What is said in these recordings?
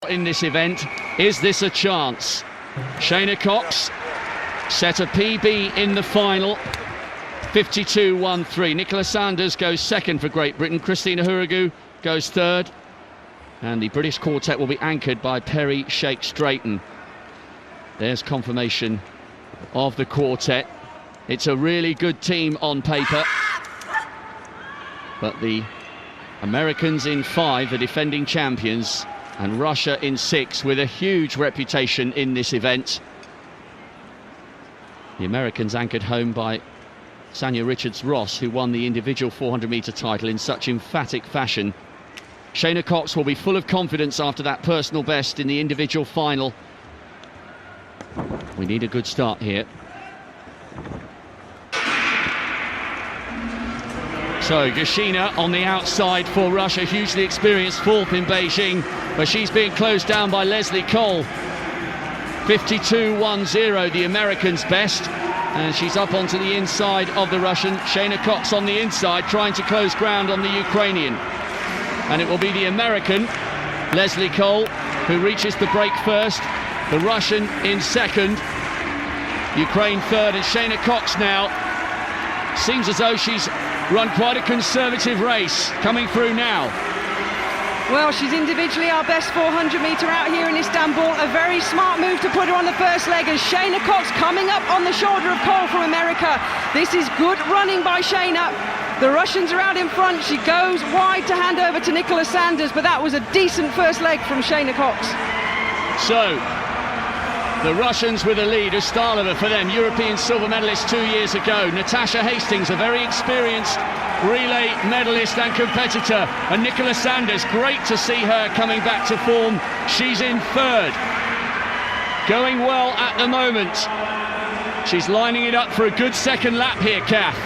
In this event, is this a chance? Shayna Cox set a PB in the final, 52.13. Nicola Sanders goes second for Great Britain. Christina Hurrigu goes third. And the British quartet will be anchored by Perry Shakes-Drayton. There's confirmation of the quartet. It's a really good team on paper. But the Americans in 5, the defending champions, and Russia in 6, with a huge reputation in this event. The Americans anchored home by Sanya Richards-Ross, who won the individual 400-metre title in such emphatic fashion. Shayna Cox will be full of confidence after that personal best in the individual final. We need a good start here. So Gashina on the outside for Russia, hugely experienced fourth in Beijing, but she's being closed down by Leslie Cole. 52.10, the Americans' best, and she's up onto the inside of the Russian. Shayna Cox on the inside, trying to close ground on the Ukrainian. And it will be the American, Leslie Cole, who reaches the break first. The Russian in second, Ukraine third, and Shayna Cox now seems as though she's run quite a conservative race, coming through now. Well, she's individually our best 400-metre out here in Istanbul. A very smart move to put her on the first leg, as Shayna Cox coming up on the shoulder of Cole from America. This is good running by Shayna. The Russians are out in front. She goes wide to hand over to Nicola Sanders, but that was a decent first leg from Shayna Cox. So the Russians with a lead, Ustalova for them, European silver medalist 2 years ago. Natasha Hastings, a very experienced relay medalist and competitor. And Nicola Sanders, great to see her coming back to form. She's in third. Going well at the moment. She's lining it up for a good second lap here, Kath.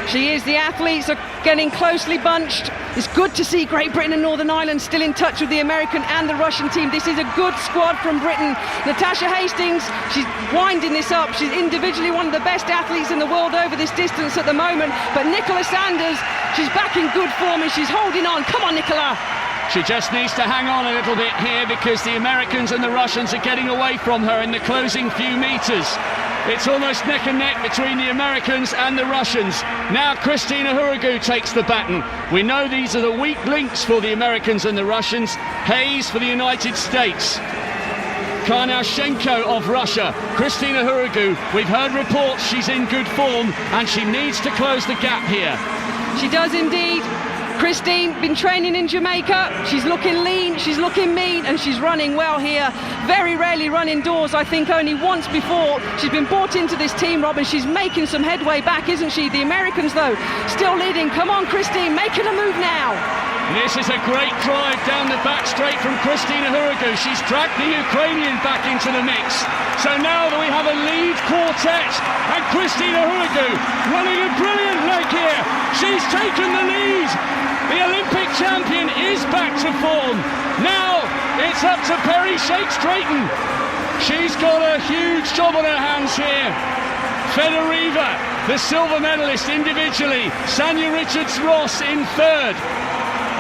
She is. The athletes are getting closely bunched. It's good to see Great Britain and Northern Ireland still in touch with the American and the Russian team. This is a good squad from Britain. Natasha Hastings, she's winding this up. She's individually one of the best athletes in the world over this distance at the moment. But Nicola Sanders, she's back in good form and she's holding on. Come on, Nicola. She just needs to hang on a little bit here, because the Americans and the Russians are getting away from her in the closing few metres. It's almost neck and neck between the Americans and the Russians. Now Christina Hurrigu takes the baton. We know these are the weak links for the Americans and the Russians. Hayes for the United States. Karnashenko of Russia. Christina Hurrigu, we've heard reports she's in good form and she needs to close the gap here. She does indeed. Christine, been training in Jamaica. She's looking lean, she's looking mean, and she's running well here. Very rarely run indoors, I think only once before. She's been brought into this team, Rob, and she's making some headway back, isn't she? The Americans, though, still leading. Come on, Christine, making a move now. This is a great drive down the back straight from Christina Hurrigu. She's dragged the Ukrainian back into the mix. So now that we have a lead quartet, and Christina Hurrigu running a brilliant leg here. She's taken the lead. The Olympic champion is back to form. Now it's up to Perry Shakes-Drayton. She's got a huge job on her hands here. Fedoreva, the silver medalist individually. Sanya Richards-Ross in third.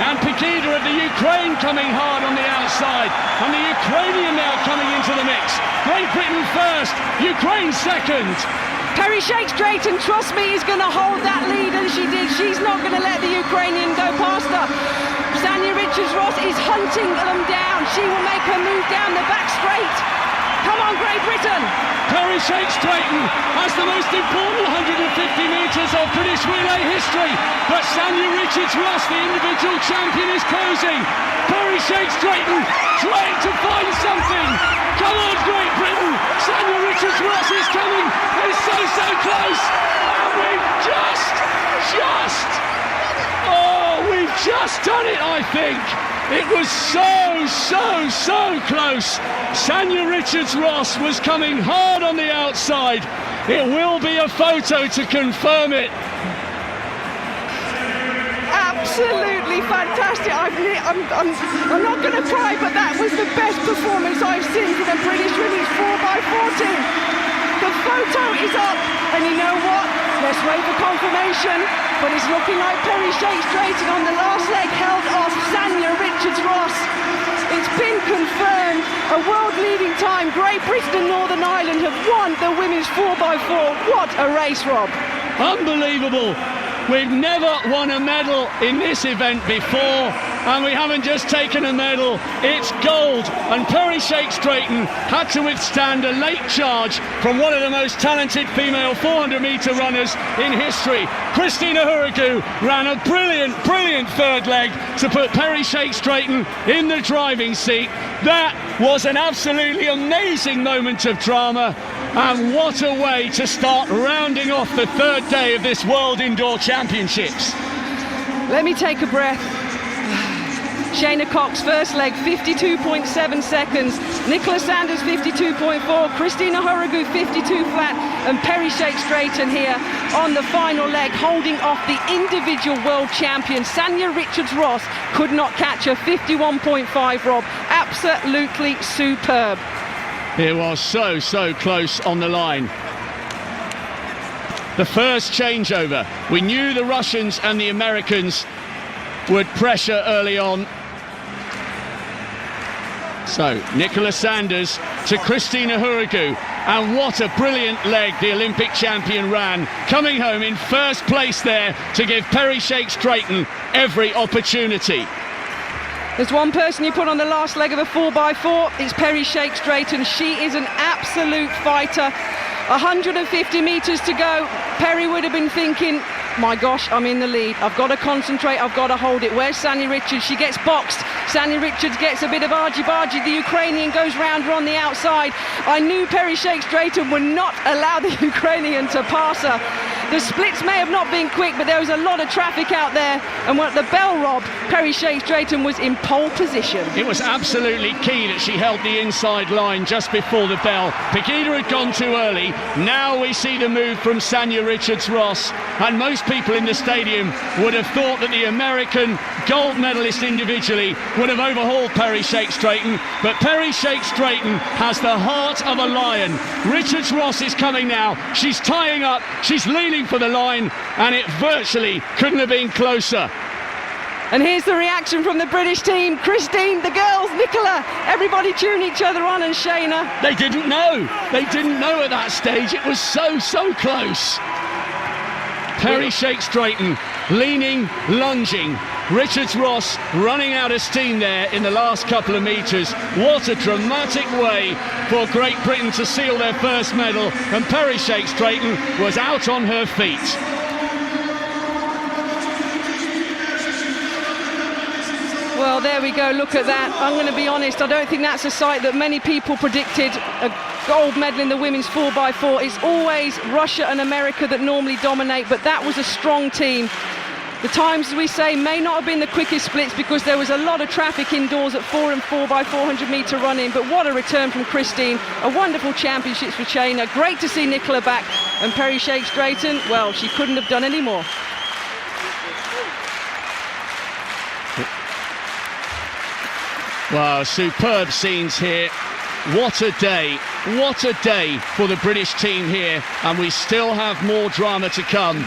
And Pikida of the Ukraine coming hard on the outside. And the Ukrainian now coming into the mix. Great Britain first, Ukraine second. Perry Shakes-Drayton, trust me, is going to hold that lead, and she did. She's not going to let the Ukrainian go past her. Sanya Richards-Ross is hunting them down. She will make her move down the back straight. Come on, Great Britain. Perry Shakes-Drayton has the most important 150 metres of British relay history. But Sanya Richards-Ross, the individual champion, is closing. Perry Shakes-Drayton trying to find something. Come on, Great Britain. Sanya Richards-Ross is coming. It's so close. And we've just done it, I think. It was so close. Sanya Richards-Ross was coming hard on the outside. It will be a photo to confirm it. Absolutely fantastic. I'm not going to cry, but that was the best performance I've seen for the British women's 4x40. The photo is up, and you know what? Let's wait for confirmation, but it's looking like Perry Shakes-Drayton on the last leg held off Sanya Richards-Ross. It's been confirmed. A world-leading time. Great Britain and Northern Ireland have won the women's 4x4. What a race, Rob. Unbelievable. We've never won a medal in this event before, and we haven't just taken a medal, it's gold. And Perry Shakes-Drayton had to withstand a late charge from one of the most talented female 400-metre runners in history. Christina Hurrigu ran a brilliant third leg to put Perry Shakes-Drayton in the driving seat. That was an absolutely amazing moment of drama. And what a way to start rounding off the third day of this World Indoor Championships. Let me take a breath. Shayna Cox, first leg, 52.7 seconds. Nicola Sanders, 52.4. Christina Hurrigu, 52 flat. And Perry Shakes-Drayton here on the final leg, holding off the individual world champion. Sanya Richards-Ross could not catch her, 51.5, Rob. Absolutely superb. It was so close on the line. The first changeover. We knew the Russians and the Americans would pressure early on. So, Nicola Sanders to Christina Hurrigu. And what a brilliant leg the Olympic champion ran, coming home in first place there to give Perry Shakes-Drayton every opportunity. There's one person you put on the last leg of a 4x4, it's Perry Shakes-Drayton. She is an absolute fighter. 150 metres to go. Perry would have been thinking, my gosh, I'm in the lead. I've got to concentrate, I've got to hold it. Where's Sanya Richards? She gets boxed. Sanya Richards gets a bit of argy-bargy. The Ukrainian goes round her on the outside. I knew Perry Shakes-Drayton would not allow the Ukrainian to pass her. The splits may have not been quick, but there was a lot of traffic out there. And when the bell robbed, Perry Shakes-Drayton was in pole position. It was absolutely key that she held the inside line just before the bell. Pegida had gone too early. Now we see the move from Sanya Richards-Ross. And most people in the stadium would have thought that the American gold medalist individually would have overhauled Perry Shakes-Drayton. But Perry Shakes-Drayton has the heart of a lion. Richards-Ross is coming now. She's tying up. She's leaning for the line, and it virtually couldn't have been closer. And here's the reaction from the British team. Christine, the girls, Nicola, everybody cheering each other on, and Shayna. They didn't know. They didn't know at that stage. It was so close. Perry Shakes-Drayton leaning, lunging. Richards-Ross running out of steam there in the last couple of metres. What a dramatic way for Great Britain to seal their first medal, and Perry Shakes-Drayton was out on her feet. Well, there we go, look at that. I'm going to be honest, I don't think that's a sight that many people predicted. A gold medal in the women's 4x4. It's always Russia and America that normally dominate, but that was a strong team. The times, as we say, may not have been the quickest splits because there was a lot of traffic indoors at 4 and 4x400 metre running, but what a return from Christine. A wonderful championships for Shayna. Great to see Nicola back, and Perry Shakes-Drayton, well, she couldn't have done any more. Wow, superb scenes here. What a day for the British team here, and we still have more drama to come.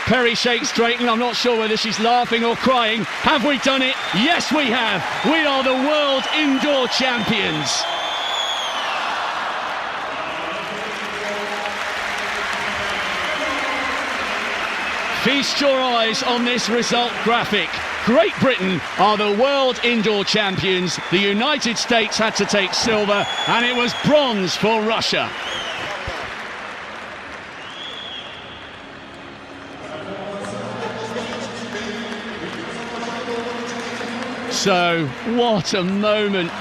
Perry Shakes-Drayton, I'm not sure whether she's laughing or crying. Have we done it? Yes, we have. We are the world indoor champions. Feast your eyes on this result graphic. Great Britain are the world indoor champions. The United States had to take silver, and it was bronze for Russia. So, what a moment